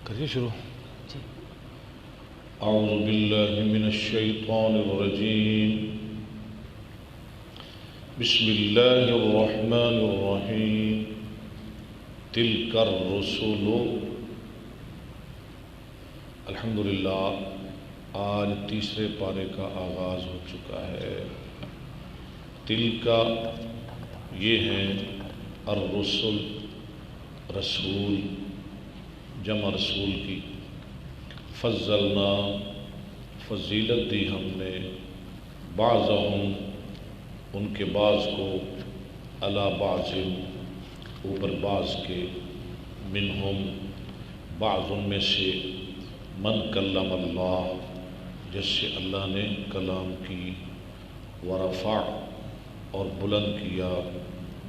کریے شروع. اعوذ باللہ من الشیطان الرجیم. بسم اللہ الرحمن الرحیم. تلک الرسل. الحمدللہ آج تیسرے پارے کا آغاز ہو چکا ہے. تلک یہ ہیں الرسل، رسول، جمع رسول کی. فضلنا فضیلت دی ہم نے، بعضہم ان کے بعض کو، علی بعض اوپر بعض کے، منہم بعض ان میں سے، من کلم اللہ جس سے اللہ نے کلام کی، ورفع اور بلند کیا،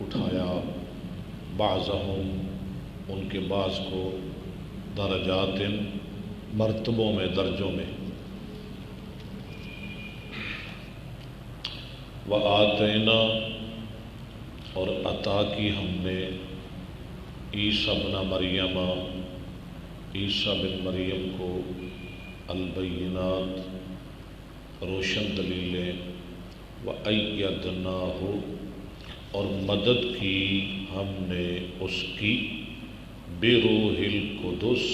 اٹھایا، بعضہم ان کے بعض کو، درجات مرتبوں میں، درجوں میں. وآتینا اور عطا کی ہم نے، عیسیٰ بن مریم، عیسیٰ بن مریم کو، البینات روشن دلیلیں، وأیدناہ اور مدد کی ہم نے اس کی، بروح القدس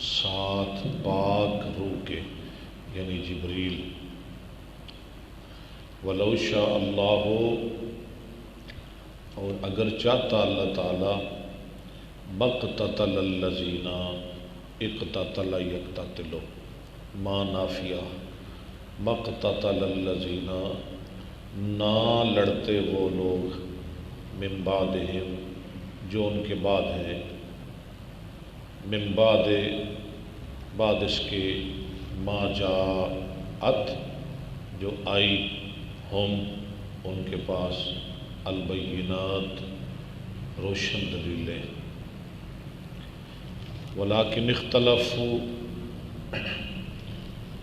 ساتھ پاک روح کے یعنی جبریل. ولو شاء اللہ اور اگر چاہتا اللہ تعالی، مقتتل الذین اقتتل یقتتل ما نافیہ، مقتتل الذین نہ لڑتے وہ لوگ، من بعدہم جو ان کے بعد ہیں، من بعد اس کے، ما جاءت جو آئی، ہم ان کے پاس، البینات روشن دلیلیں. ولیکن اختلفوا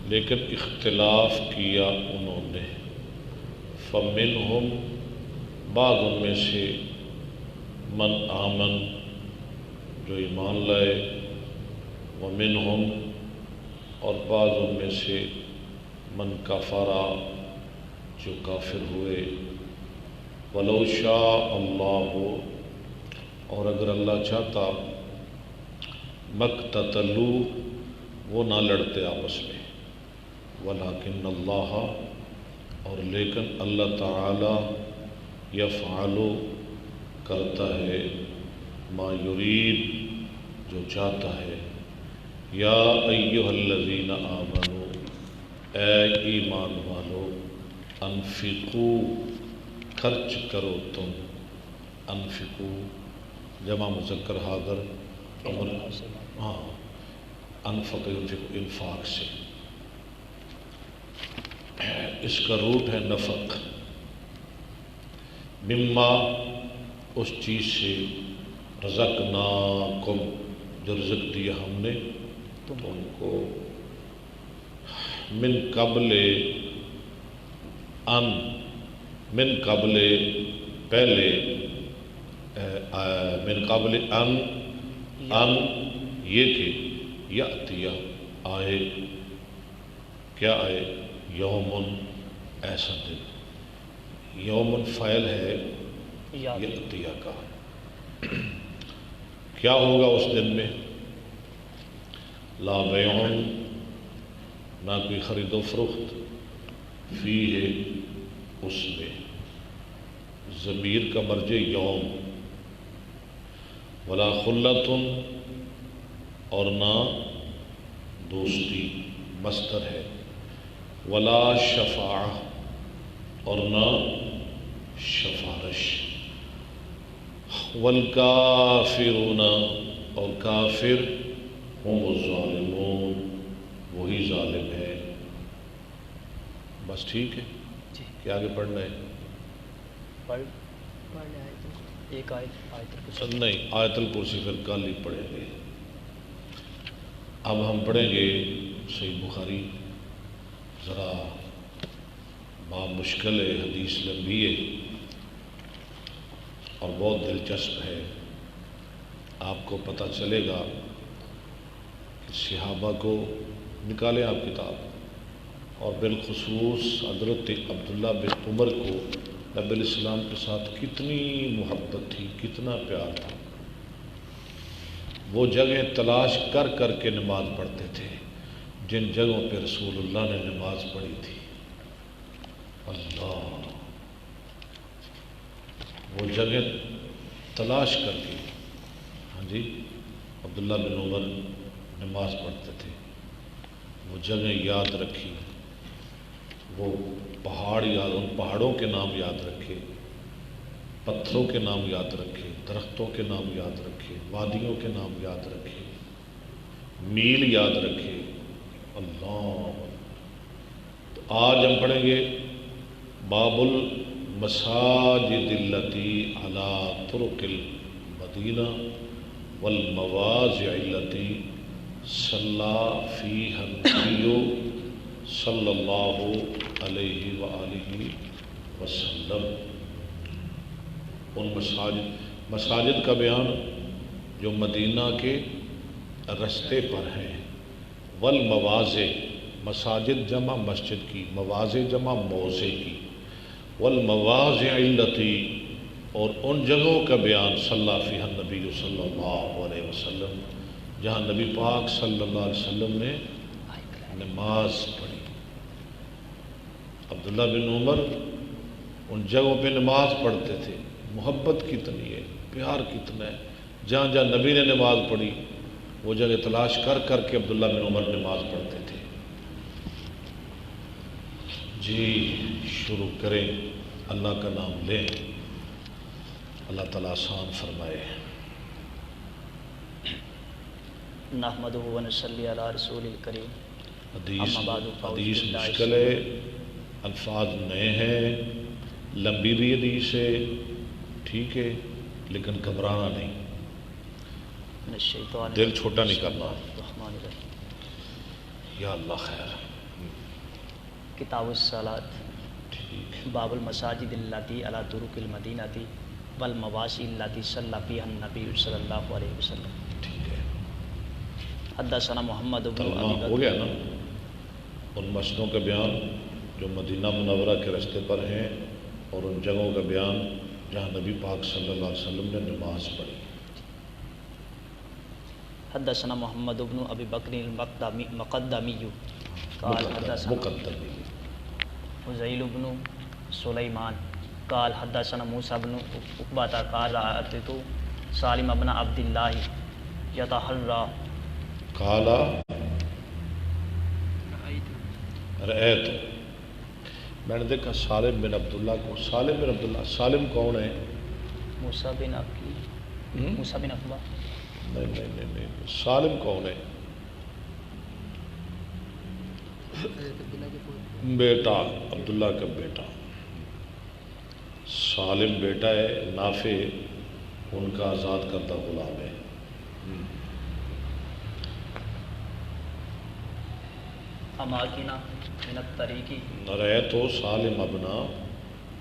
لیکن اختلاف کیا انہوں نے، فمنہم بعض ان میں سے، من آمن جو ایمان لائے، ومنہم اور بعض ان میں سے، من کفرا جو کافر ہوئے. ولو شاء اللہ اور اگر اللہ چاہتا، مقتتلوا وہ نہ لڑتے آپس میں، ولیکن اللہ اور لیکن اللہ تعالی، یفعل کرتا ہے، ما یرید جو چاہتا ہے. یا ایہا الذین آمنوا اے ایمان والو، انفقوا خرچ کرو تم، انفقوا جمع مذکر حاضر، ہاں انفق ينفق انفاق سے، اس کا روٹ ہے نفق. مما اس چیز سے، رزقناکم جو رزق دیا ہم نے تم کو، من قبل ان من قبل پہلے، من قبل ان یہ کہ، یأتیہ آئے، کیا آئے، یومن ایسا دن. یومن فاعل ہے یأتیہ کا. کیا ہوگا اس دن میں، لا بیع نہ کوئی خرید و فروخت، فیہ اس میں، ضمیر کا مرجع یوم، ولا خلۃ اور نہ دوستی، مصدر ہے، ولا شفاعہ اور نہ شفارش، والکافرون اور کافر، ہم الظالمون وہی ظالم ہے. بس ٹھیک ہے، کیا آگے پڑھنا ہے؟ ایک آیت نہیں، آیت الکرسی پھر کل ہی پڑھیں گے. اب ہم پڑھیں گے صحیح بخاری. ذرا باب مشکل ہے، حدیث لمبی ہے اور بہت دلچسپ ہے. آپ کو پتہ چلے گا کہ صحابہ کو نکالیں آپ کتاب، اور بالخصوص حضرت عبداللہ بن عمر کو نبی علیہ السلام کے ساتھ کتنی محبت تھی، کتنا پیار تھا۔ وہ جگہیں تلاش کر کر کے نماز پڑھتے تھے جن جگہوں پہ رسول اللہ نے نماز پڑھی تھی۔ اللہ، وہ جگہ تلاش کر کے، ہاں جی، عبداللہ بن عمر نماز پڑھتے تھے، وہ جگہ یاد رکھی، وہ پہاڑ یاد، ان پہاڑوں کے نام یاد رکھے، پتھروں کے نام یاد رکھے، درختوں کے نام یاد رکھے، وادیوں کے نام یاد رکھے، میل یاد رکھے۔ اللہ، تو آج ہم پڑھیں گے باب المساجد التي على طرق المدینہ والمواضع التي صلى فيها النبي صلی اللہ علیہ وآلہ وسلم۔ ان مساجد کا بیان جو مدینہ کے رستے پر ہیں، والمواضع، مساجد جمع مسجد کی، مواضع جمع موضع کی، والمواضع التی، اور ان جگہوں کا بیان صلی فیہا النبی صلی اللہ علیہ وسلم جہاں نبی پاک صلی اللہ علیہ وسلم نے نماز پڑھی۔ عبداللہ بن عمر ان جگہوں پہ نماز پڑھتے تھے۔ محبت کتنی ہے، پیار کتنا ہے، جہاں جہاں نبی نے نماز پڑھی وہ جگہ تلاش کر کر کے عبداللہ بن عمر نماز پڑھتے تھے۔ جی شروع کریں، اللہ کا نام لیں، اللہ تعالیٰ آسان فرمائے۔ نحمدہ و نصلی علی رسول الکریم، حدیث اما بعد فاعوذ حدیث باللہ مشکل ہے، الفاظ نئے ہیں، لمبی بھی حدیث ہے، ٹھیک ہے، لیکن گھبرانا نہیں، من الشیطان دل چھوٹا نہیں کرنا۔ الرحمن الرحیم۔ یا اللہ خیر، کتاب الصلاۃ، ٹھیک ہے، باب المساجد اللاتی علی طرق المدینہ والمواضع اللاتی صلی فیہا النبی صلی اللہ علیہ وسلم۔ ٹھیک ہے، حدثنا محمد بن ترجمہ ابی ہو بکر، گیا نا؟ ان مسجدوں کا بیان جو مدینہ منورہ کے رستے پر ہیں، اور ان جگہوں کا بیان جہاں نبی پاک صلی اللہ علیہ وسلم نے نماز پڑھی۔ حدثنا محمد بن ابی بکر المقدمی قال حدثنا مقدمی، حذیل بن سلیمان قال حدثنا موسیٰ بن عقبہ قال اتیت سالم بن عبد اللہ یتحری، کالا رأیت، میں نے دیکھا سالم بن عبداللہ کو۔ سالم بن عبداللہ، سالم کون ہے؟ موسیٰ بن عقبہ، نہیں، سالم کون ہے؟ بیٹا، عبداللہ کا بیٹا، سالم بیٹا ہے، نافع ان کا آزاد کردہ غلام ہے۔ اماکنا من الطریق رأیت و سالم ابنا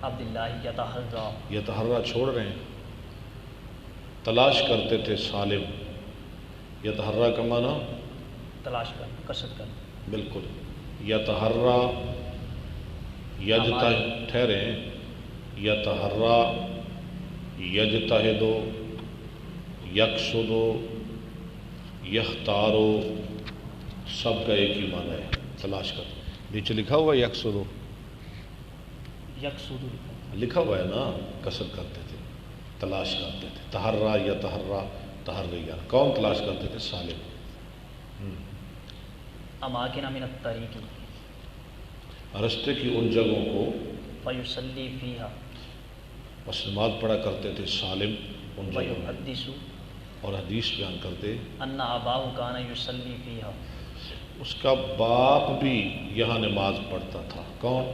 عبداللہ یتحری، یتحرہ چھوڑ رہے ہیں، تلاش کرتے تھے سالم، یتحرہ کا معنی تلاش کرنا، کسرت کرنا، بالکل، یتحرہ یجتہ، ٹھہریں، یتحرہ یجتہدو، یقصدو، یختارو، سب کا ایک ہی معنی ہے، تلاش کر۔ نیچے لکھا ہوا ہے یقصدو، یقصد، لکھا ہوا ہے نا، کسر کرتے تھے، تلاش کرتے تھے، تحرہ یتحرہ، تحریہ، کون تلاش کرتے تھے؟ سالم۔ اماکنا من الطریق رستے کی ان جگہوں کو، فیصلی فیہا، بس نماز پڑھا کرتے تھے سالم ان جگہوں میں، ویحدث اور حدیث بیان کرتے۔ ان اباہ کان یصلی فیہا، اس کا باپ بھی یہاں نماز پڑھتا تھا، کون؟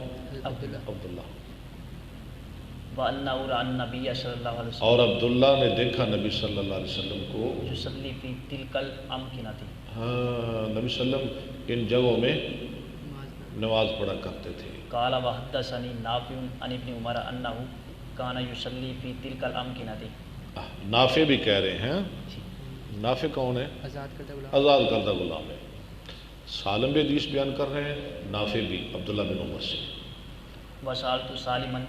عبداللہ۔ وانہ رأى النبی صلی اللہ علیہ وسلم اور عبداللہ نے دیکھا نبی صلی اللہ علیہ وسلم کو، یصلی فی تلک الامکنۃ، ہاں، نبی صلی اللہ علیہ وسلم ان جگہوں میں نماز پڑھا کرتے تھے۔ قال وحدثنی نافع عن ابن عمر انہ کان یصلی فی تلک الامکنۃ۔ نافع بھی کہہ رہے ہیں، نافع کون ہے؟ آزاد کردہ غلام. آزاد کردہ غلام ہے. سالم بھی حدیث بیان کر رہے ہیں، نافع بھی عبداللہ بن عمر سے. وسالت سالما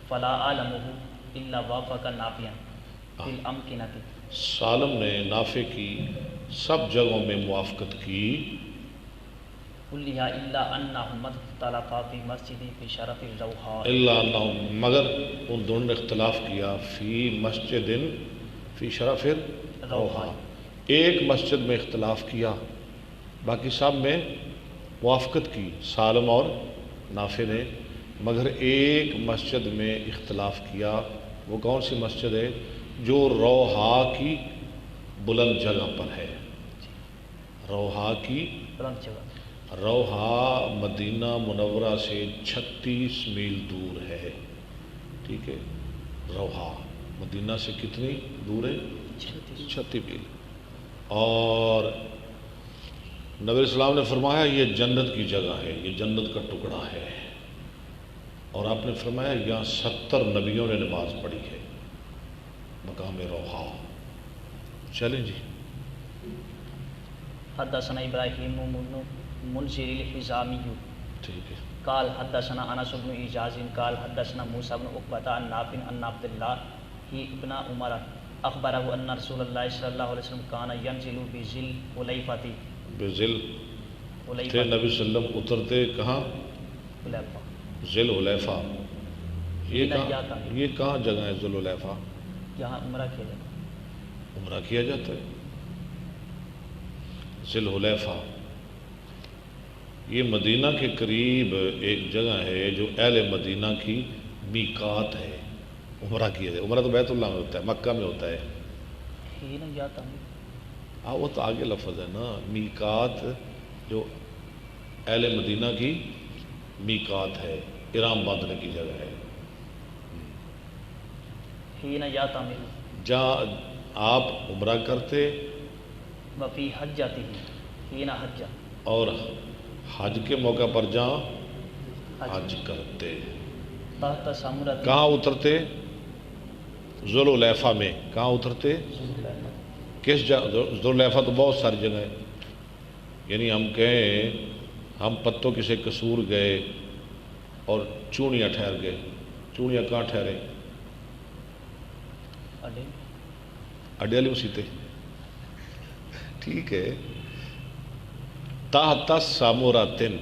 فلا عالمہ الا وافق نافعا فی الامکنۃ. سالم نے نافع کی سب جگہوں میں موافقت کی، کلھا الا انہم اختلفا فی مسجد فی شرف الروحاء. اللہ انہم مگر ان دونوں نے اختلاف کیا فی مسجد فی شرف الروحاء، ایک مسجد میں اختلاف کیا، باقی سب میں موافقت کی سالم اور نافع نے، مگر ایک مسجد میں اختلاف کیا. وہ کون سی مسجد ہے؟ جو روحا کی بلند جگہ پر ہے. روحا کی بلند جگہ. روحا مدینہ منورہ سے 36 میل دور ہے. ٹھیک ہے، روحا مدینہ سے کتنی دور ہے؟ 36 میل. اور نبی علیہ السلام نے فرمایا یہ جنت کی جگہ ہے، یہ جنت کا ٹکڑا ہے. اور آپ نے فرمایا یہاں 70 نبیوں نے نماز پڑھی ہے، مقام روحا. چلیں جی. حدثنا ابراہیم بن منذر الحزامی ٹھیک ہے. قال حدثنا انس بن اعجاز قال حدثنا موسى بن عقبہ عن نافع عن عبد الله ابن عمر اخبره ان رسول الله صلی اللہ علیہ وسلم كان ينزل بذل حلیفۃ. بذل تھے نبی صلی اللہ علیہ وسلم اترتے کہاں؟ حلیفہ. ذل حلیفہ. یہ کہاں جگہ ہے ذل حلیفہ؟ جہاں عمرہ کیا جاتا ہے. عمرہ کیا جاتا ہے. ذل حلیفہ یہ مدینہ کے قریب ایک جگہ ہے جو اہل مدینہ کی میقات ہے. عمرہ کیا جائے. عمرہ تو بیت اللہ میں ہوتا ہے، مکہ میں ہوتا ہے. یہ نہ جاتا ہوں. ہاں وہ تو آگے لفظ ہے نا. میقات جو اہل مدینہ کی میقات ہے، احرام باندھنے کی جگہ ہے. ہی نہ جاتا میں جہاں آپ عمرہ کرتے وفی حج جاتی ہی نہ حج. اور حج کے موقع پر جہاں حج کرتے. تحت سامرت. کہاں اترتے؟ ذل حلیفہ میں. کہاں اترتے؟ کس جگہ؟ ذل حلیفہ تو بہت ساری جگہ ہے. یعنی ہم کہیں ہم پتوں کسی قصور گئے اور چونیاں ٹھہر گئے. چونیاں کہاں ٹھہرے؟ اڈے والی مسیتے. ٹھیک ہے. تحت ساموراتن،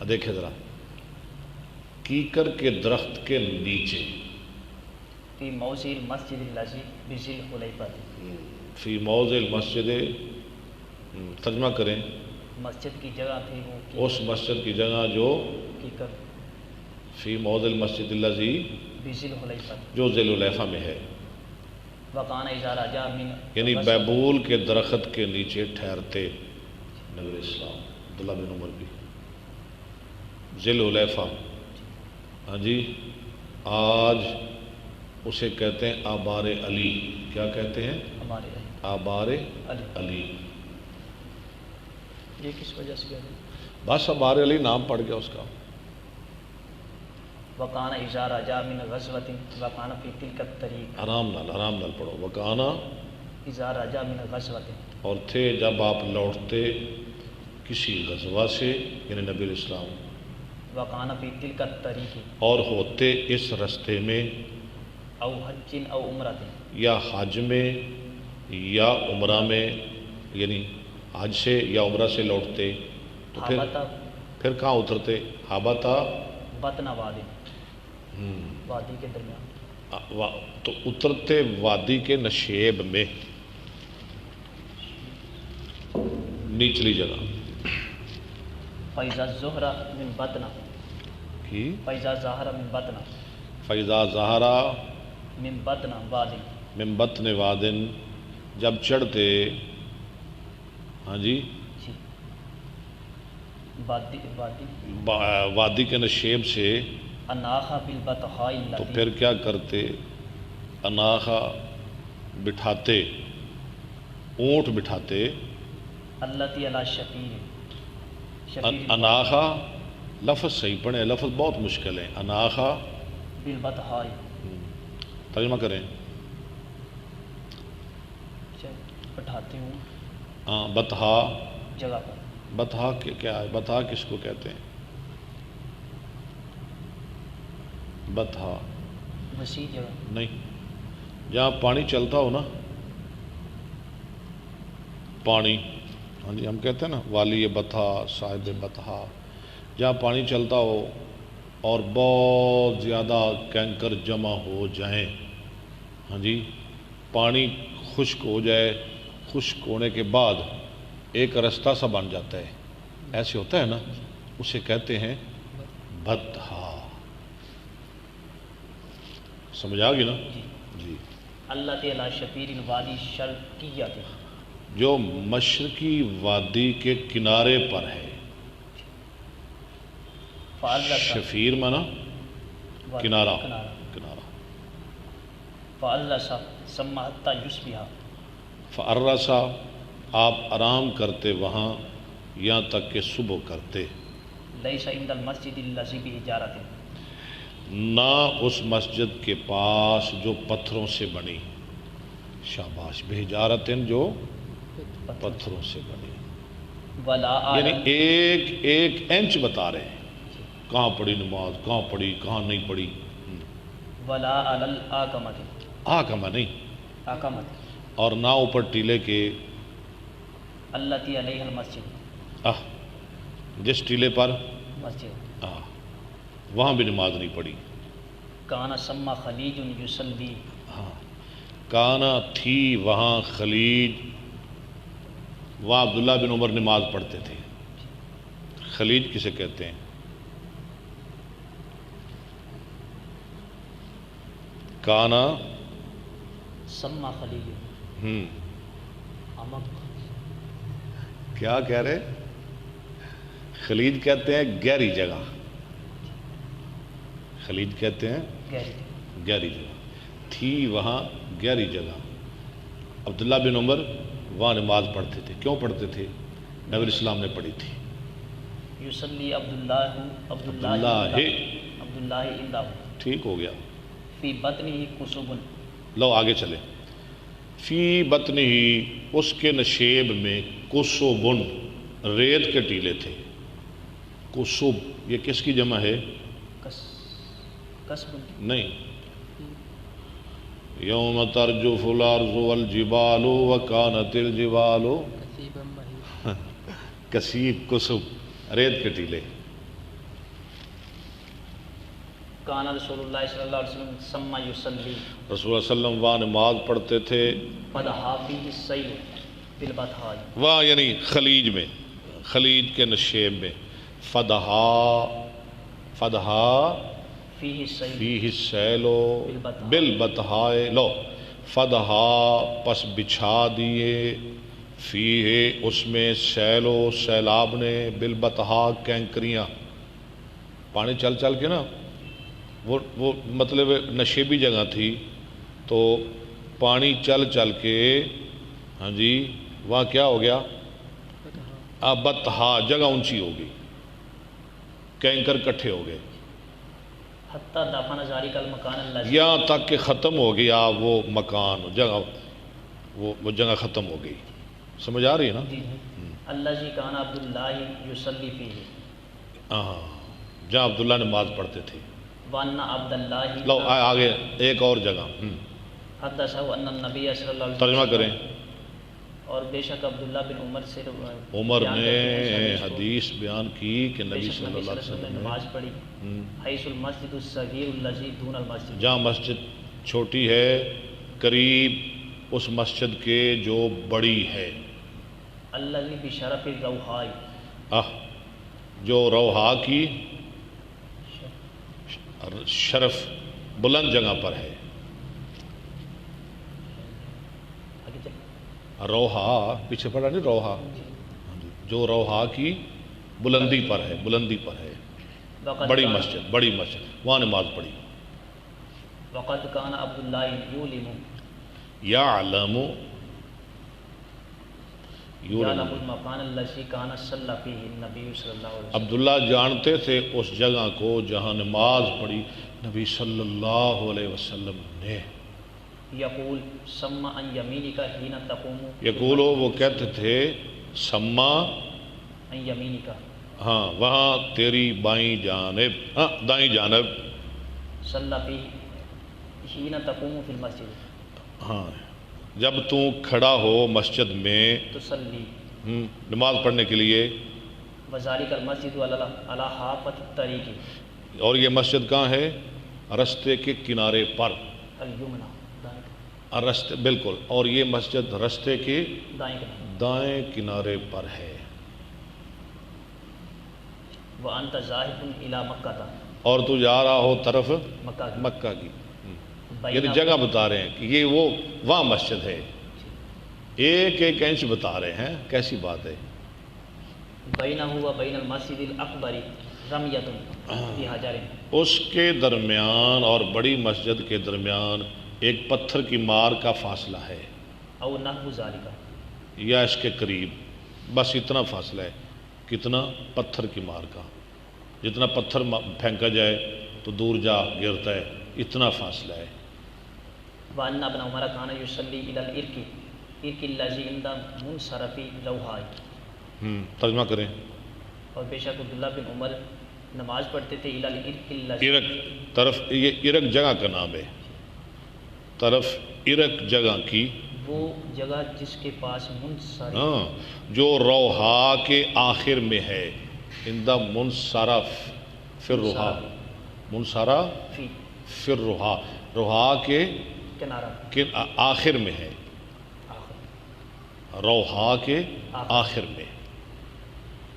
دیکھیں ذرا، کیکر کے درخت کے نیچے. فی موضع المسجد الذی بذل حلیفہ. فی موضع المسجد، ترجمہ کریں. مسجد کی جگہ تھی وہ اس مسجد کی جگہ جو کیکر. فی موضع المسجد الذی بذل حلیفہ جو ذل حلیفہ میں ہے. وکان اذا رجع من یعنی بیبول کے درخت کے نیچے ٹھہرتے نبی علیہ السلام. عبداللہ بن عمر بھی. ذل حلیفہ، ہاں جی، آج اسے کہتے ہیں آبار علی. کیا کہتے ہیں؟ ہمارے آبار علی. علی. یہ کس وجہ سے ہے؟ بس آبار علی نام پڑ گیا اس کا. وکان اذا رجع من غزوۃ وکان فی تلک الطریق. آرام نال پڑھو. وکانا اذا رجع من غزوۃ. اور تھے جب آپ لوٹتے کسی غزوہ سے، یعنی نبی علیہ السلام. وکان فی تلک الطریق. اور ہوتے اس رستے میں، او حج او عمرۃ. یا حج میں یا عمرہ میں، یعنی حج سے یا عمرہ سے لوٹتے تو پھر کہاں اترتے؟ حابتا بطن وادی. وادی کے درمیان. تو اترتے وادی کے نشیب میں، نچلی جگہ. فیضا زہرا من بطن. کی فیضا ظاہر من بطن. فیضا ظہرا من بطن وادی. من بطن وادن، جب چڑھتے، ہاں جی، جی وادی وادی کے نشیب سے، اناخا بالبطحاء تو التي. پھر کیا کرتے؟ اناخا بٹھاتے، اونٹ بٹھاتے. التي علی شفیر. شفیر اناخا لفظ صحیح پڑھیں، لفظ بہت مشکل ہے. اناخا بالبطحاء. ترجمہ کریں. بٹھاتے ہوں ہاں بطحا، جگہ پر. بطحا کیا ہے؟ بطحا کس کو کہتے ہیں؟ بطحا وسیع جگہ. نہیں، جہاں پانی چلتا ہو نا، پانی، ہاں جی، ہم کہتے ہیں نا والی بطحا، صاحب بطحا، جہاں پانی چلتا ہو اور بہت زیادہ کینکر جمع ہو جائیں، ہاں جی، پانی خشک ہو جائے، خشک ہونے کے بعد ایک رستہ سا بن جاتا ہے، ایسے ہوتا ہے نا، اسے کہتے ہیں بطحا. سمجھ آ گئی نا؟ جی. جی. اللہ تعالیٰ شفیر وادی شرقیہ تھے، جو مشرقی وادی کے کنارے پر ہے. شفیر مانا کنارہ، کنارہ. فَأَلَّسَ سَمَّ حَتَّى يُصْبِحَ. فَأَرَّسَ، آپ آرام کرتے وہاں یہاں تک کہ صبح کرتے. لَيْسَ عِنْدَ الْمَسْجِدِ الَّذِي بِحِجَارَةٍ. نہ اس مسجد کے پاس جو پتھروں سے بنی. شاباش. بحجارتن، جو پتھروں سے بنی. وَلَا یعنی آلَ. ایک انچ بتا رہے ہیں کہاں پڑھی نماز، کہاں پڑھی، کہاں نہیں پڑھی. وَلَا عَلَى الْآكَمَةِ. آکمہ نہیں، آکمت. اور نہ اوپر ٹیلے کے. الَّتِي عَلَيْهَا الْمَسْجِدُ. جس ٹیلے پر مسجد. وہاں بھی نماز نہیں پڑھی. کَانَ ثَمَّ خَلِيجٌ يُصَلِّي. کانا تھی وہاں خلیج، وہاں عبداللہ بن عمر نماز پڑھتے تھے. خلیج کسے کہتے ہیں؟ کانا ثَمَّ خَلِيجٌ. عمق. کیا کہہ رہے؟ خلیج کہتے ہیں گہری جگہ. خلیج کہتے ہیں گہری جگہ. تھی وہاں گہری جگہ. عبداللہ بن عمر وہاں نماز پڑھتے تھے. کیوں پڑھتے تھے؟ نبی علیہ السلام نے پڑھی تھی. یصلی عبداللہ عندہ. ٹھیک ہو گیا. فی بطنہ کسب. لو آگے چلے. فی بطنہ، اس کے نشیب میں، کسبن، ریت کے ٹیلے تھے. کسب یہ کس کی جمع ہے؟ کسب نہیں. یوم ترجف الارض والجبال وکانت الجبال کثیب. کسب ریت کے ٹیلے. کان رسول اللہ صلی اللہ علیہ وسلم ثم یصلی. رسول اللہ علیہ وسلم وہاں نماز پڑھتے تھے. فدحا فیہ السیل بالبطحاء. وہاں یعنی خلیج میں، خلیج کے نشیب میں. فدحا فیہ السیل فیہ السیل بالبطحاء. لو فدحا، پس بچھا دیے، فیہ اس میں، سیل و سیلاب نے، بالبطحاء کینکریاں. پانی چل چل کے نا، وہ مطلب نشیبی جگہ تھی تو پانی چل چل کے، ہاں جی، وہاں کیا ہو گیا؟ بطحاء، جگہ اونچی ہو گئی، کینکر کٹھے ہو گئے. حتی دفن ذالک المکان الذی. یہاں تک کہ ختم ہو گیا وہ مکان، جگہ، وہ جگہ ختم ہو گئی. سمجھ آ رہی ہے نا؟ الذی کان عبداللہ یصلی فیہ. جہاں عبداللہ نماز پڑھتے تھے. وان عبداللہ. لو آگے ایک اور جگہ. حدثہ ان النبی صلی اللہ علیہ وسلم. ترجمہ کریں. اور بے شک عبداللہ بن عمر سے عمر نے حدیث بیان کی کہ نبی صلی اللہ علیہ وسلم نے نماز پڑھی. حیث المسجد الصغیر الذی دون المسجد. جہاں مسجد چھوٹی ہے قریب اس مسجد کے جو بڑی ہے. الذی بشرف الروحاء. جو روحا کی شرف بلند جگہ پر ہے. روحا پیچھے پڑا نہیں، روحا جو روحا کی بلندی پر ہے، بلندی پر ہے. بڑی مسجد، بڑی مسجد، وہاں نماز پڑھی. وقد کان عبداللہ یعلم. یعلم المکان الذی کان صلی فیہ النبی صلی اللہ علیہ وسلم. عبداللہ جانتے تھے اس جگہ کو جہاں نماز پڑھی نبی صلی اللہ علیہ وسلم نے. یقول سما ان یمینی کا حین تقوم یقولو وہ کہتے تھے سما ان یمینی کا ہاں وہاں تیری بائیں جانب ہاں دائیں جانب صلی فی حین تقوم فی المسجد ہاں جب تو کھڑا ہو مسجد میں تصلی نماز پڑھنے کے لیے وذالک المسجد علی حافۃ الطریق اور یہ مسجد کہاں ہے رستے کے کنارے پر الیمنا رستے بالکل اور یہ مسجد رستے کے دائیں طرف دائیں کنارے پر ہے وانت ذاہب الی مکہ اور تو جا رہا ہو طرف مکہ کی مکہ کی یعنی بینہ جگہ بتا رہے ہیں کہ یہ وہ وہاں مسجد ہے ایک ایک انچ بتا رہے ہیں کیسی بات ہے بینہ و بین المسجد الاکبر رمیۃ فی حجر اس کے درمیان اور بڑی مسجد کے درمیان ایک پتھر کی مار کا فاصلہ ہے او نحو ذالک یا اس کے قریب بس اتنا فاصلہ ہے کتنا پتھر کی مار کا جتنا پتھر پھینکا جائے تو دور جا گرتا ہے اتنا فاصلہ ہے وان ابن عمر کان یصلی الی الارک الذی عند منصرف روحاء ترجمہ کریں اور بے شک عبداللہ بن عمر نماز پڑھتے تھے الی الارک الذی عرق طرف یہ عرق جگہ کا نام ہے طرف عرق جگہ کی وہ جگہ جس کے پاس منصرف ہاں جو روحا کے آخر میں ہے اندہ منصرف پھر روحا منصرف فی پھر روحا روحا کے کنارہ آخر میں ہے آخر روحا کے آخر میں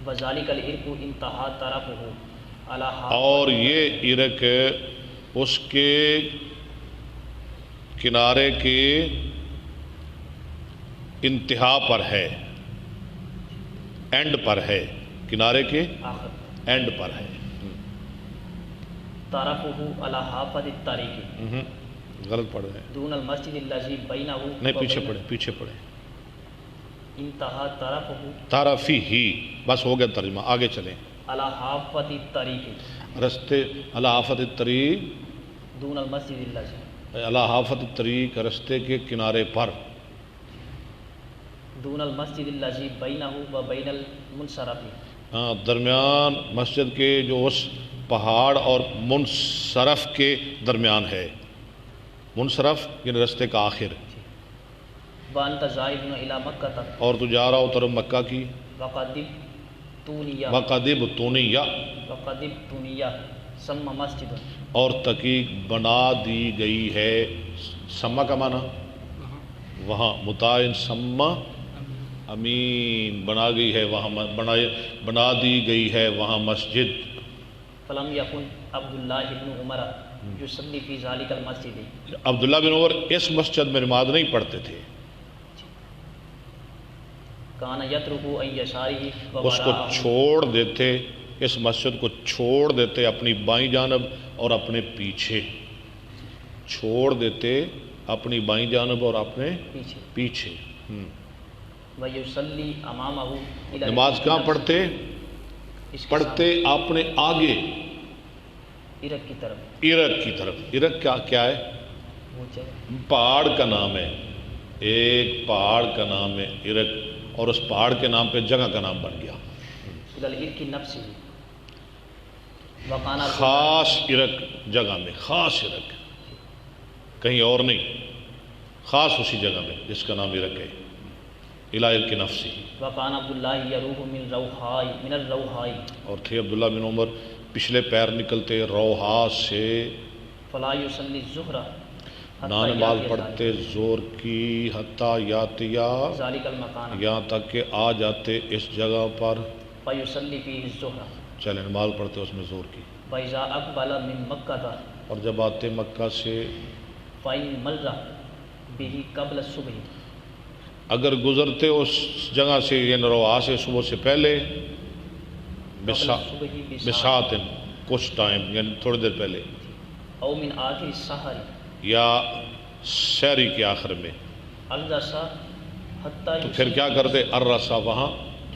وذالک الارک انتہا طرفہ علی حافۃ اور یہ عرق اس کے کنارے کے انتہا پر ہے اینڈ پر ہے کنارے کے آخر اینڈ پر ہے طرفہ علی حافۃ الطریق غلط پڑھ رہے ہیں دون المسجد الذی بینہ نہیں پیچھے پڑھیں انتہا طرفہ طرفی ہی بس ہو گیا ترجمہ آگے چلیں علی حافۃ الطریق رستے علی حافظ الطریق دون المسجد الذی علی حافظ الطریق رستے کے کنارے پر دون المسجد الذی بینہ و بین المنصرف درمیان مسجد کے جو اس پہاڑ اور منصرف کے درمیان ہے منصرف یعنی رستے کا آخر وانت ذاہب الی مکہ اور تو جا رہا ہو طرف مکہ کی وقدب تونیہ وقدب تونیہ وقدب تونیہ سم مسجد اور تحقیق بنا دی گئی ہے سما کا معنی وہاں متعین سما امین بنا گئی ہے وہاں بنا دی گئی ہے وہاں مسجد فلم یکن عبداللہ بن عمر یصلی فی ذالک المسجد عبداللہ بن عمر اس مسجد میں نماز نہیں پڑھتے تھے کان یترک ان یسارہ اس کو چھوڑ دیتے اس مسجد کو چھوڑ دیتے اپنی بائیں جانب اور اپنے پیچھے چھوڑ دیتے اپنی بائیں جانب اور اپنے پیچھے ویصلی امامہ نماز کہاں پڑھتے پڑھتے اپنے آگے عرق کی طرف عرق کیا ہے وہ جگہ پہاڑ کا نام ہے ایک پہاڑ کا نام ہے عرق اور اس پہاڑ کے نام پہ جگہ کا نام بن گیا الارک نفسہ وقانا خاص عرق جگہ میں خاص عرق کہیں اور نہیں خاص اسی جگہ میں جس کا نام عرق ہے الارک نفسی وقان عبداللہ یروح من الروحاء اور تھے عبداللہ بن عمر پچھلے پیر نکلتے روحا سے فلا یصلی الظہر نہ نماز پڑھتے زور کی حتیٰ یاتیا ذالک المکان یہاں تک کہ آ جاتے اس جگہ پر فیصلی فیہ الظہر چلے نماز پڑھتے اس میں زور کی فاذا اقبل من مکہ اور جب آتے مکہ سے فإن مر بہ قبل الصبح اگر گزرتے اس جگہ سے یعنی روحا سے صبح سے پہلے بساعت کچھ ٹائم یعنی تھوڑی دیر پہلے او من آخر السحر یا سحری کے آخر میں الرسا حتیٰ تو پھر کیا کرتے الرسا وہاں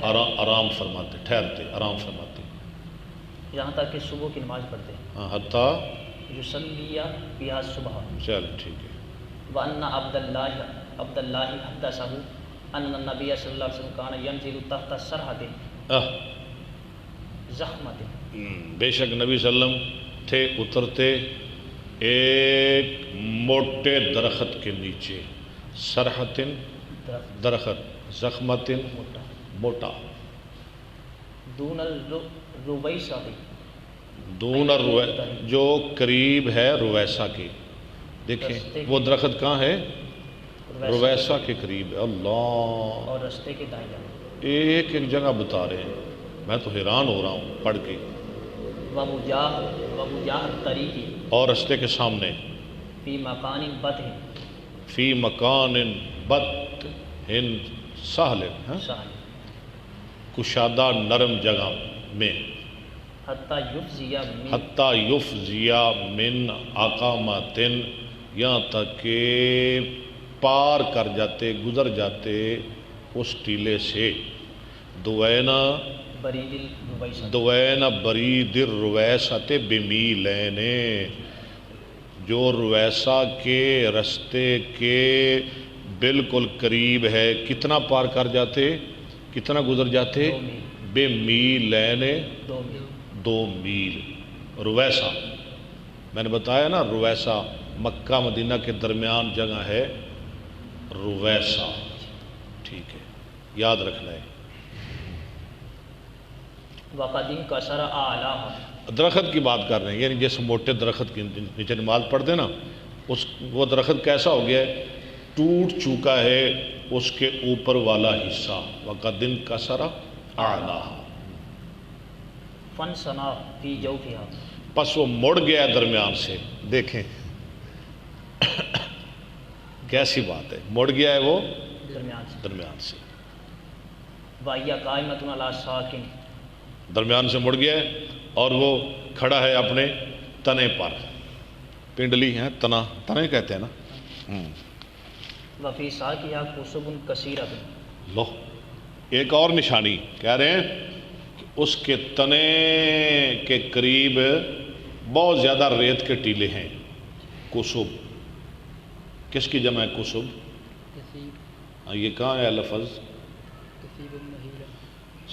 آرام فرماتے ٹھہرتے آرام فرماتے یہاں تک کہ صبح کی نماز پڑھتے ہاں حتیٰ یصلی بہا صبح چلے ٹھیک ہے وأن عبد الله حدثه أن النبي صلى الله عليه وسلم كان ينزل تحت سرحة زخمة. بے شک نبی صلی اللہ علیہ وسلم تھے اترتے ایک موٹے درخت کے نیچے، سرحتن درخت، زخمتن موٹا، دون الرویسہ دون جو قریب ہے رویسہ کے. دیکھیں وہ درخت کہاں ہے؟ رویسہ کے قریب ہے. اللہ، اور رستے کے دائیں جانب. ایک ایک جگہ بتا رہے ہیں، میں تو حیران ہو رہا ہوں پڑھ کے. وَبُجَاهَ الطَّرِيقِ اور رستے کے سامنے، فی مکان بطن فی مکان بطن سہل، سہل کشادہ نرم جگہ میں، حتی یفزی من حتی یفزیا من اقامتن، یہاں تک کہ پار کر جاتے، گزر جاتے اس ٹیلے سے. دوینا برید الرویسہ دوینا برید الرویسۃ بمیلین، جو رویسہ کے رستے کے بالکل قریب ہے. کتنا پار کر جاتے، کتنا گزر جاتے؟ 2 میل. بمیلین 2 میل. 2 میل. رویسہ میں نے بتایا نا، رویسہ مکہ مدینہ کے درمیان جگہ ہے رویسہ. ٹھیک ہے، یاد رکھنا ہے. وقد انکسر اعلیٰ، درخت کی بات کر رہے ہیں، یعنی جیسے موٹے درخت کے نیچے نماز پڑھتے نا، وہ درخت کیسا ہو گیا ہے؟ ٹوٹ چکا ہے اس کے اوپر والا حصہ. وقد انکسر اعلیٰ، فانثنى فی جوفها، پس وہ مڑ گیا ہے درمیان سے. دیکھیں کیسی بات ہے، مڑ گیا ہے وہ درمیان سے. وَهِيَ قَائِمَةٌ عَلَىٰ سَاقٍ، درمیان سے مڑ گیا ہے اور وہ کھڑا ہے اپنے تنے پر. پنڈلی ہیں، تنا، تنے کہتے ہیں نا. وَفِي سَاقِهَا قُصُبٌ كَثِيرَةٌ، لو ایک اور نشانی کہہ رہے ہیں کہ اس کے تنے کے قریب بہت زیادہ ریت کے ٹیلے ہیں. قصب کس کی جمع ہے؟ قصب. یہ کہاں ہے لفظ؟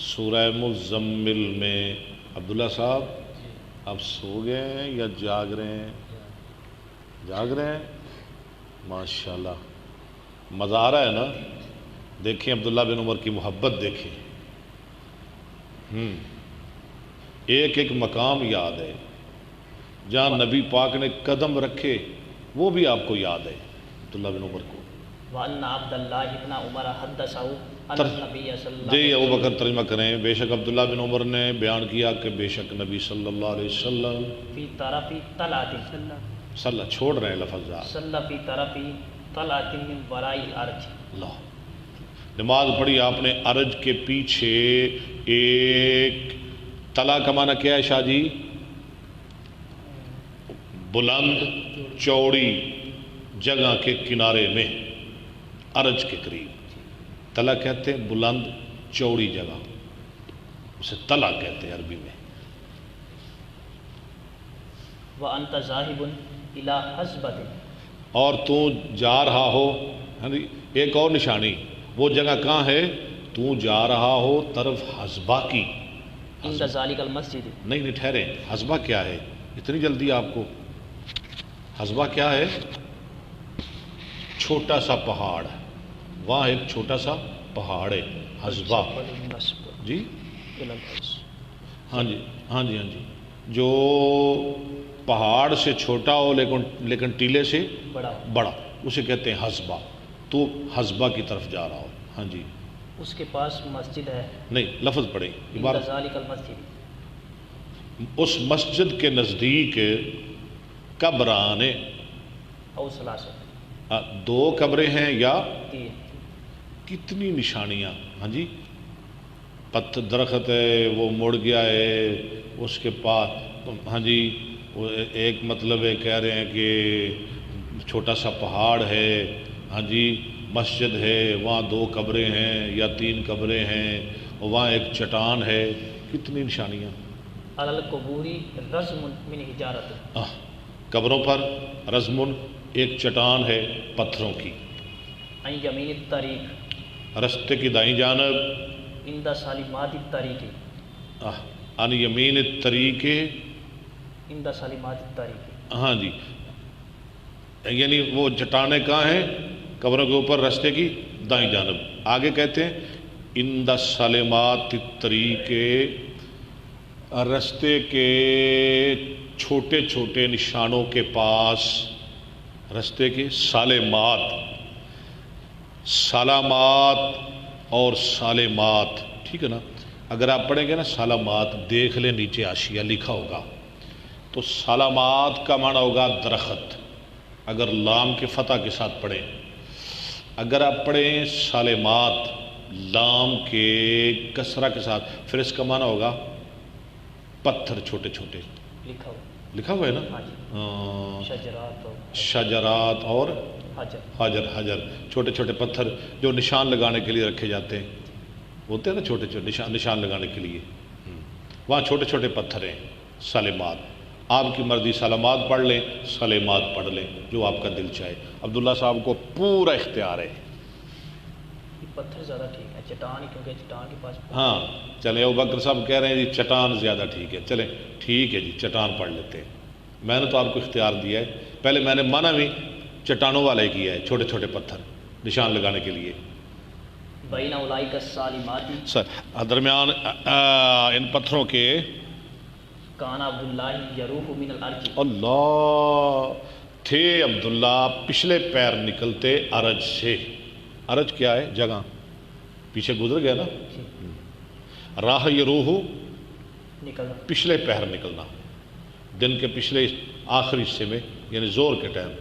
سورہ مزمل میں. عبداللہ صاحب اب سو گئے ہیں یا جاگ رہے ہیں؟ جاگ رہے ہیں، ماشاءاللہ. مزہ آ رہا ہے نا. دیکھیں عبداللہ بن عمر کی محبت دیکھیں. ایک ایک مقام یاد ہے جہاں نبی پاک نے قدم رکھے، وہ بھی آپ کو یاد ہے عبداللہ بن عمر کو. وَأَنَّ عَبْدَ اللَّهِ بْنَ عُمَرَ حَدَّثَهُ أَنَّ النَّبِيَّ صلی اللہ جی علیہ ابو بکر ترجمہ کریں. بے شک عبداللہ بن عمر نے بیان کیا کہ بے شک نبی صلی اللہ علیہ وسلم فی طرف طلعت، صلی، چھوڑ رہے ہیں لفظ صلی فی طرف طلعت من وراء الارض. اللہ. نماز پڑھی آپ نے عرج کے پیچھے ایک، تلا کا معنی کیا ہے شاہ جی؟ بلند چوڑی جگہ کے کنارے میں، عرج کے قریب. تلا کہتے ہیں بلند چوڑی جگہ، اسے تلا کہتے ہیں عربی میں. وَأَنْتَ ذَاهِبٌ إِلَىٰ حَزْبَةٍ، اور تو جا رہا ہو. ایک اور نشانی، وہ جگہ کہاں ہے؟ تو جا رہا ہو طرف حزبہ کی. عند ذلك المسجد، نہیں ٹھہریں، حزبہ کیا ہے؟ اتنی جلدی آپ کو؟ حزبہ کیا ہے؟ چھوٹا سا پہاڑ ہے، وہاں ایک چھوٹا سا پہاڑ ہے حزبہ. جی ہاں جی ہاں جی ہاں جی، جو پہاڑ سے چھوٹا ہو لیکن ٹیلے سے بڑا، اسے کہتے ہیں حزبہ. تو حزبہ کی طرف جا رہا ہو. ہاں جی. اس کے پاس مسجد ہے. نہیں، لفظ پڑھیں عند ذلك المسجد، اس مسجد کے نزدیک قبران، او ثلاثہ، 2 قبریں ہیں یا 3. کتنی نشانیاں. ہاں جی. درخت ہے، وہ مڑ گیا ہے، اس کے پاس. ہاں جی. وہ ایک مطلب ہے، کہہ رہے ہیں کہ چھوٹا سا پہاڑ ہے. ہاں جی. مسجد ہے، وہاں 2 قبریں ہیں یا 3 قبریں ہیں، اور وہاں ایک چٹان ہے. کتنی نشانیاں. علی القبور رزم من حجارت، قبروں پر رزمن ایک چٹان ہے پتھروں کی، عن یمین الطریق رستے کی دائیں جانب، عند سالمات الطریق عن یمین الطریق، عند سالمات الطریق، ہاں جی، یعنی وہ چٹانیں کہاں ہیں؟ قبروں کے اوپر رستے کی دائیں جانب۔ آگے کہتے ہیں عند سالمات الطریق، رستے کے چھوٹے چھوٹے نشانوں کے پاس، رستے کے سالمات، سالامات اور سالمات، ٹھیک ہے نا؟ اگر آپ پڑھیں گے نا سالامات، دیکھ لیں نیچے حاشیہ لکھا ہوگا، تو سالامات کا معنی ہوگا درخت، اگر لام کے فتح کے ساتھ پڑھیں۔ اگر آپ پڑھیں سالمات لام کے کسرہ کے ساتھ، پھر اس کا معنی ہوگا پتھر چھوٹے چھوٹے، لکھا ہوا، لکھا ہوا ہے نا؟ ہاں جی، ہاں، شجرات اور شجرات اور حجر، حجر، چھوٹے چھوٹے پتھر جو نشان لگانے کے لیے رکھے جاتے ہیں، ہوتے ہیں نا چھوٹے چھوٹے نشان لگانے کے لیے، وہاں چھوٹے چھوٹے پتھر ہیں سالمات۔ آپ کی مرضی سالمات پڑھ لیں، سالمات پڑھ لیں، جو آپ کا دل چاہے۔ عبداللہ صاحب کو پورا اختیار ہے۔ یہ پتھر زیادہ ٹھیک ہے، چٹان ہی، کیونکہ چٹان کے پاس ہاں چلیں، ابوبکر صاحب کہہ رہے ہیں جی چٹان زیادہ ٹھیک ہے، چلیں ٹھیک ہے جی چٹان پڑھ لیتے ہیں۔ میں نے تو آپ کو اختیار دیا ہے، پہلے میں نے مانا بھی چٹانوں والا ہی کیا ہے، چھوٹے چھوٹے پتھر نشان لگانے کے لیے۔ بین اولئک الصالمات، درمیان ان پتھروں کے کان عبداللہ یروح من الارض، اللہ تھے عبداللہ پچھلے پیر نکلتے ارج سے۔ ارج کیا ہے؟ جگہ، پیچھے گزر گیا نا، راہ یروح نکلنا، پچھلے پہر نکلنا، دن کے پچھلے آخری حصے میں، یعنی زور کے ٹائم۔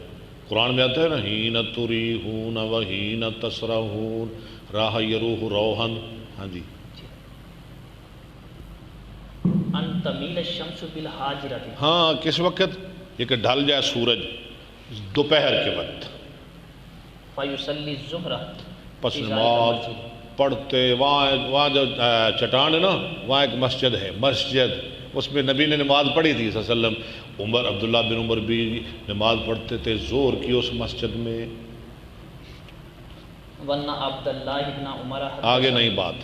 قرآن میں آتا ہے نا ہین تریحون و ہین تسرحون راہ یروح روحن، ہاں جی، ان تمیل الشمس بالحاجرۃ، ہاں کس وقت؟ یہ کہ ڈھل جائے سورج دوپہر کے وقت، فیصلی الظہر، پس نماز پڑھتے، وہاں جو چٹان ہے نا، وہاں ایک مسجد ہے، مسجد، اس میں نبی نے نماز پڑھی تھی صلی اللہ علیہ وسلم۔ عبداللہ بن عمر بھی نماز پڑھتے تھے زور کی اس مسجد میں۔ ون عبداللہ بن عمر، آگے نہیں بات،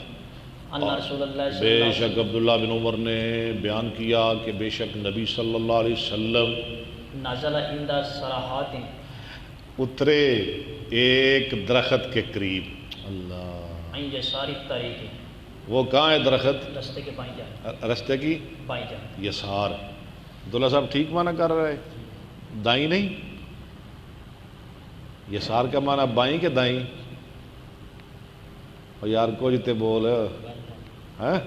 ان رسول اللہ صلی بے اللہ علیہ شک عبداللہ بن عمر نے بیان کیا کہ بے شک نبی صلی اللہ علیہ وسلم وسلم نزل عند صراحات، اترے ایک درخت کے قریب، اللہ، عن یسار الطریق، وہ کہاں ہے درخت؟ رستے کے بائیں جانب، رستے کی بائیں جانب، یسار۔ عبداللہ صاحب ٹھیک معنی کر رہے، دائیں نہیں، یسار کا معنی بائیں کے دائیں؟ اور یار کو جتے بول ہیں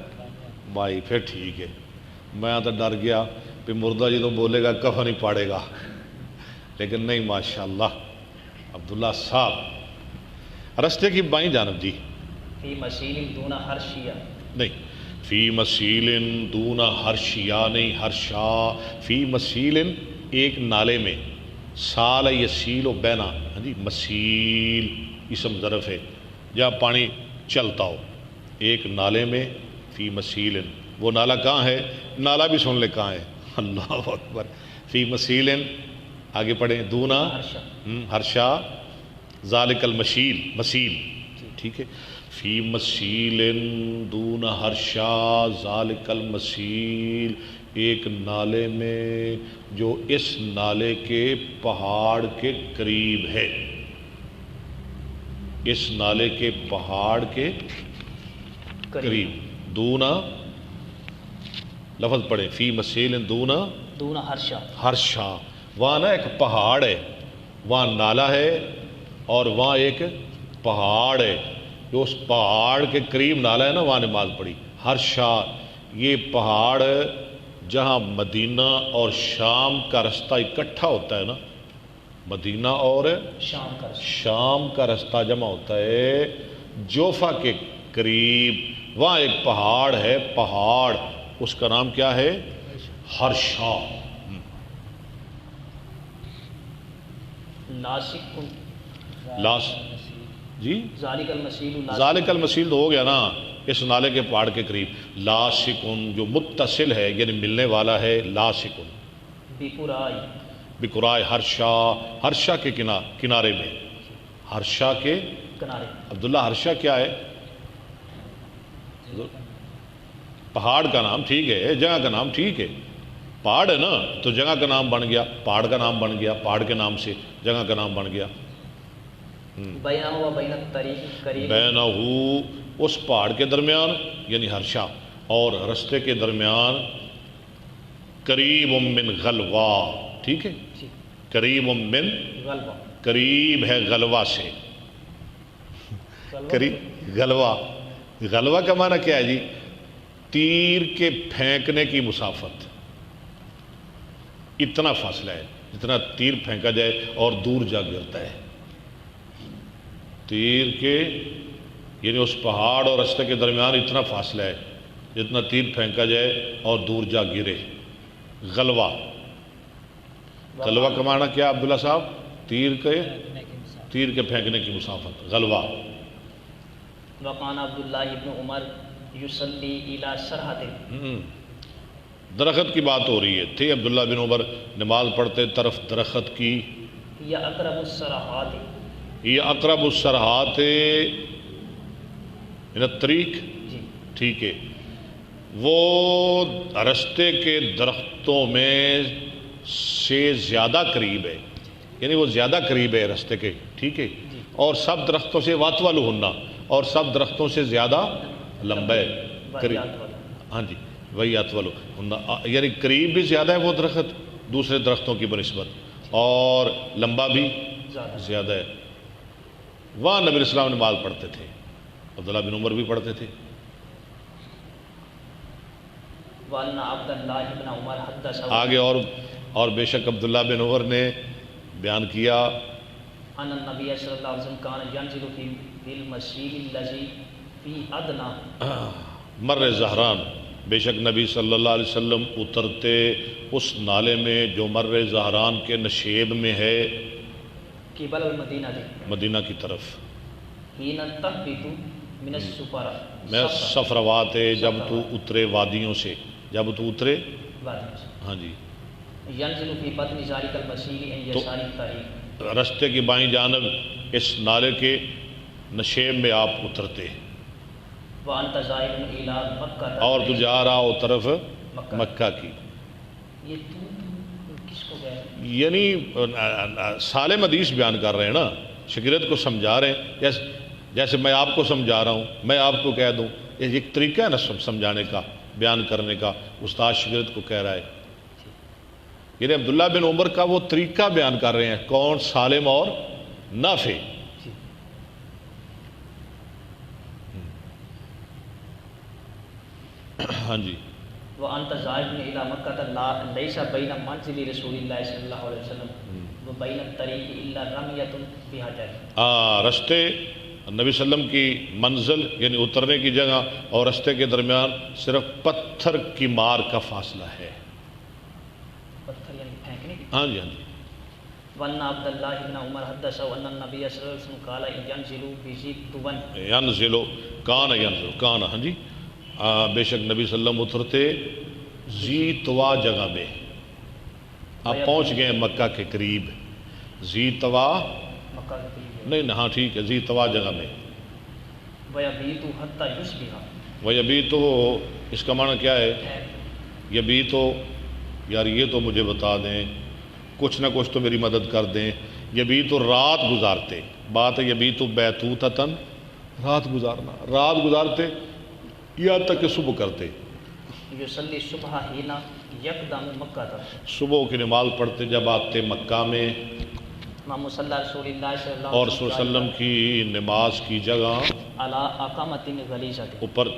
بھائی، پھر ٹھیک ہے۔ میں تو ڈر گیا کہ مردہ جدوں بولے گا کفن ہی پاڑے گا، لیکن نہیں، ماشاءاللہ عبداللہ صاحب رستے کی بائیں جانب جی، فی مسیل دون حرشیہ، نہیں فی مسیل دون ہرشیا، نہیں ہرشا، فی مسیل ایک نالے میں، سال یسیل و بینا، ہاں جی، مسیل اسم ظرف ہے جہاں پانی چلتا ہو، ایک نالے میں، فی مسیل، وہ نالا کہاں ہے؟ نالا بھی سن لے کہاں ہے، اللہ اکبر، فی مسیل، آگے پڑھیں، دونا حرشہ، ہرشا، ذالک المشیل، مسیل، ٹھیک ہے، فی مسیل دون ہرشا ذالک المسیل، ایک نالے میں جو اس نالے کے پہاڑ کے قریب ہے، اس نالے کے پہاڑ کے قریب، دونا لفظ پڑھیں، فی مسیل دونا دون حرشہ، ہرشا، وہاں نا ایک پہاڑ ہے، وہاں نالا ہے اور وہاں ایک پہاڑ ہے، جو اس پہاڑ کے قریب نالا ہے نا، وہاں نماز پڑھی۔ ہرشا یہ پہاڑ جہاں مدینہ اور شام کا رستہ اکٹھا ہوتا ہے نا، مدینہ اور شام کا رستہ، شام کا رستہ جمع ہوتا ہے، جوفا کے قریب وہاں ایک پہاڑ ہے، پہاڑ اس کا نام کیا ہے؟ ہرشا۔ لاسک لاس جی، ذالک المسیل، ذالک المسیل تو ہو گیا نا، اس نالے کے پہاڑ کے قریب، لاسکن جو متصل ہے یعنی ملنے والا ہے، لاسکن بپرائی، بقرائے ہرشا کے کنارے میں، ہرشا کے کنارے. عبداللہ ہرشا کیا ہے؟ پہاڑ کا نام، ٹھیک ہے، جگہ کا نام ٹھیک ہے، پہاڑ ہے نا تو جگہ کا نام بن گیا، پہاڑ کا نام بن گیا، پہاڑ کے نام سے جگہ کا نام بن گیا. بینہ و بین الطریق قریب. بینہ اس پہاڑ کے درمیان یعنی ہرشا اور رستے کے درمیان قریب من غلوا، ٹھیک ہے، جی. قریب من، غلبہ. قریب ہے غلوا سے، غلبہ. قریب غلوا. غلوا کا معنی کیا ہے جی؟ تیر کے پھینکنے کی مسافت، اتنا فاصلہ ہے جتنا تیر پھینکا جائے اور دور جا گرتا ہے. تیر کے یعنی اس پہاڑ اور رستے کے درمیان اتنا فاصلہ ہے جتنا تیر پھینکا جائے اور دور جا گرے. غلوا. غلوا کا معنی کیا عبداللہ صاحب؟ تیر کے پھینکنے کی مسافت، غلوا. وقان عبداللہ ابن عمر یصلی الی سرحد. درخت کی بات ہو رہی ہے، تھے عبداللہ بن عمر نماز پڑھتے طرف درخت کی. یا اقرب السرحات. یہ اقرب السرحات من الطریق، جی. ٹھیک ہے، وہ رستے کے درختوں میں سے زیادہ قریب ہے، یعنی وہ زیادہ قریب ہے رستے کے، ٹھیک ہے. جی. اور سب درختوں سے واتوال ہونا، اور سب درختوں سے زیادہ لمبا ہے. ہاں جی، وہی اتول ہونا، یعنی قریب بھی زیادہ ہے وہ درخت دوسرے درختوں کی بنسبت، اور لمبا بھی زیادہ ہے. وہاں نبی علیہ السلام نماز پڑھتے تھے، عبداللہ بن عمر بھی پڑھتے تھے. وَأَنَّ عَبْدَ اللَّهِ بْنَ عُمَرَ حَدَّثَهُ. آگے اور بے شک عبداللہ بن عمر نے بیان کیا ان النبی صلی اللہ علیہ وسلم کان ینزل فی المسجد الذی فی ادنی مر زہران، بے شک نبی صلی اللہ علیہ وسلم اترتے اس نالے میں جو مر زہران کے نشیب میں ہے، قبل المدینہ دی، مدینہ کی طرف. حین تہبط من السفرہ، میں صفروات ہے جب تو اترے وادیوں سے، جب تو اترے وادیوں سے. ہاں جی، ینزل فی بطن ذالک المسجد ان یسار الطریق. رستے کی بائیں جانب اس نالے کے نشیب میں آپ اترتے، وانت ذاہب الی مکہ، اور تو جا رہا ہو طرف مکہ. مکہ کی. یہ تو کس کو گئے؟ یعنی سالم حدیث بیان کر رہے ہیں نا، شاگرد کو سمجھا رہے ہیں، جیسے میں آپ کو سمجھا رہا ہوں، میں آپ کو کہہ دوں، یہ ایک طریقہ ہے نا سمجھانے کا، بیان کرنے کا. استاد شاگرد کو کہہ رہا ہے، یعنی عبداللہ بن عمر کا وہ طریقہ بیان کر رہے ہیں. کون؟ سالم اور نافع. ہاں جی. وانت ذاہب الی مکہ لیس بین منزل رسول اللہ صلی اللہ علیہ وسلم و بین الطریق الا رمیۃ بحجر. رستے نبی صلی اللہ علیہ وسلم کی منزل یعنی اترنے کی جگہ اور رستے کے درمیان صرف پتھر کی مار کا فاصلہ ہے. پتھر یعنی پھینکنے کی. ہاں جی، ہاں جی. وان عبداللہ بن عمر حدثہ ان النبی صلی اللہ علیہ وسلم قال ینزل بذی طوبن. ینزل کان ینزل کان، ہاں جی، بے شک نبی صلی اللہ علیہ وسلم اترتے ذی طوا جگہ میں. آپ پہنچ گئے مکہ کے قریب. ذی طوا مکہ کے قریب. نہیں، ہاں ٹھیک ہے، ذی طوا جگہ میں. ویبیت حتی یصبح. ویبیت، اس کا معنی کیا ہے؟ یبیت، یار یہ تو مجھے بتا دیں، کچھ نہ کچھ تو میری مدد کر دیں. یبیت رات گزارتے، بات ہے یبیت بیتوتتن، رات گزارنا، رات گزارتے یہاں تک کہ صبح کرتے. یصلی صبح حین یقدم مکہ تک. صبح کی نماز پڑھتے جب آتے مکہ میں، مصلی رسول اللہ صلی اللہ اور علیہ صلی اللہ علیہ وسلم کی نماز کی جگہ علی اقامۃ غلیظۃ، اوپر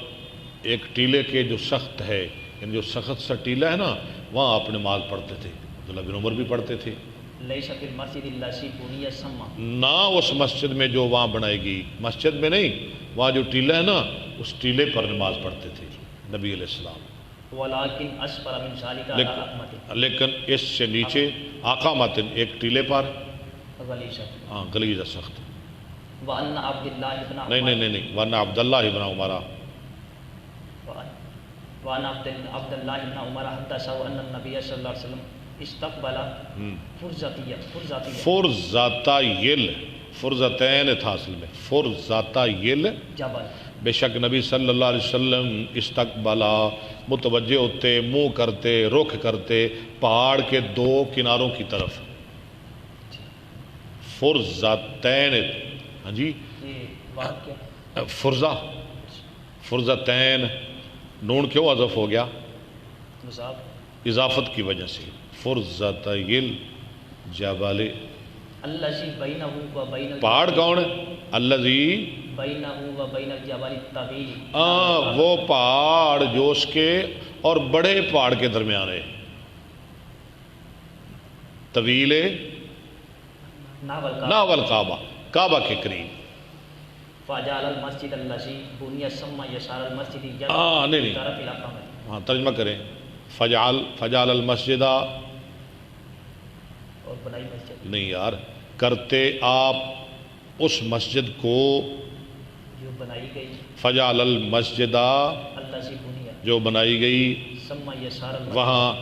ایک ٹیلے کے جو سخت ہے، یعنی جو سخت سا ٹیلا ہے نا، وہاں آپ نماز پڑھتے تھے. عبداللہ بن عمر بھی پڑھتے تھے. لیس فی المسجد الذی بنی سما. نہ اس مسجد میں جو وہاں بنائی گئی، مسجد میں نہیں، وہاں جو ٹیلا ہے نا، اس ٹیلے پر نماز پڑھتے تھے نبی علیہ السلام. ولکن اسفل من ذلک علی اقامۃ لیکن اس سے نیچے اقامۃ، ایک ٹیلے پر، غلیظۃ. ہاں غلیظ سخت. وان عبداللہ بن عمر، نہیں، ورنہ عبداللہ ابن عمر. وان عبداللہ بن عمر حدثہ ان النبی صلی اللہ علیہ وسلم استقبل فرزاتیہ فرزاتا یل فرزتین تھا اصل میں فرزاتا یل جبل بے شک نبی صلی اللہ علیہ وسلم استقبلا متوجہ ہوتے منہ کرتے رخ کرتے پہاڑ کے دو کناروں کی طرف فرزتین ہاں جی یہ واقع کیا فرزہ فرزتین نون کیوں حذف ہو گیا مضاف اضافت کی وجہ سے فرزتیل جبل الذی بینہ و بین پہاڑ کون ہے الذی بینہ و بین الجبل الطویل وہ پہاڑ جو اس کے اور بڑے پہاڑ کے درمیان ہے طویل ناول کعبہ کعبہ کے قریب فجعل المسجد الذی بنی ثم یسار المسجد نہیں طرف الاقامہ ہاں ترجمہ کریں فجعل المسجد اور بنائی مسجد نہیں یار کرتے آپ اس مسجد کو جو بنائی گئی فجعل المسجد الذی بنی جو بنائی گئی ثم یسار المسجد وہاں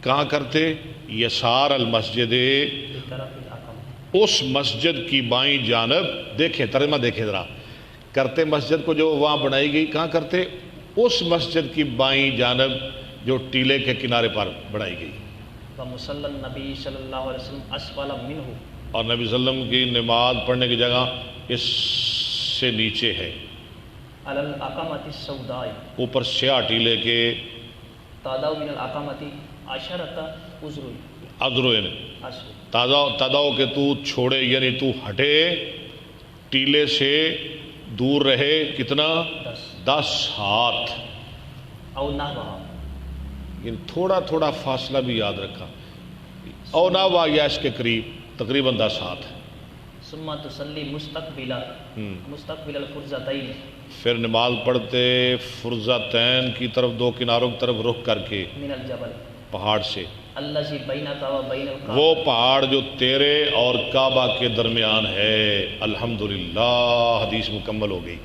کہاں کرتے یسار المسجد طرف الاقامہ اس مسجد کی بائیں جانب دیکھیں ترجمہ دیکھیں ذرا کرتے مسجد کو جو وہاں بنائی گئی کہاں کرتے اس مسجد کی بائیں جانب جو ٹیلے کے کنارے پر بنائی گئی ومصلی النبی صلی اللہ علیہ وسلم اسفل منہ اور نبی صلی اللہ علیہ وسلم کی نماز پڑھنے کی جگہ اس سے نیچے ہے علی الاقامۃ السوداء اوپر سیاہ ٹیلے کے تاداؤ من الاقامۃ عشرۃ عذر ادروین تاداؤ کہ تو چھوڑے یعنی تو ہٹے ٹیلے سے دور رہے کتنا 10 ہاتھ او نحوہ یعنی تھوڑا تھوڑا فاصلہ بھی یاد رکھا او نہ ہوا یا اس کے قریب تقریباً 10 ہاتھ ثم تصلی مستقبل الفرزتین پھر نماز پڑھتے فرزتین کی طرف دو کناروں کی طرف رخ کر کے من الجبل پہاڑ سے الذی بینک و بین الکعبہ وہ پہاڑ جو تیرے اور کعبہ کے درمیان ہے الحمدللہ حدیث مکمل ہو گئی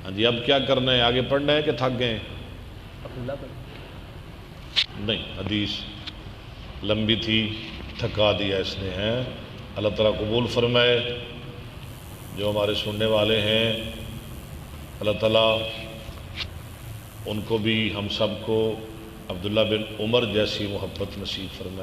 ہاں جی اب کیا کرنا ہے آگے پڑھنا ہے کہ تھک گئے نہیں حدیث لمبی تھی تھکا دیا اس نے ہے اللہ تعالیٰ قبول فرمائے جو ہمارے سننے والے ہیں اللہ تعالیٰ ان کو بھی ہم سب کو عبداللہ بن عمر جیسی محبت نصیب فرمائے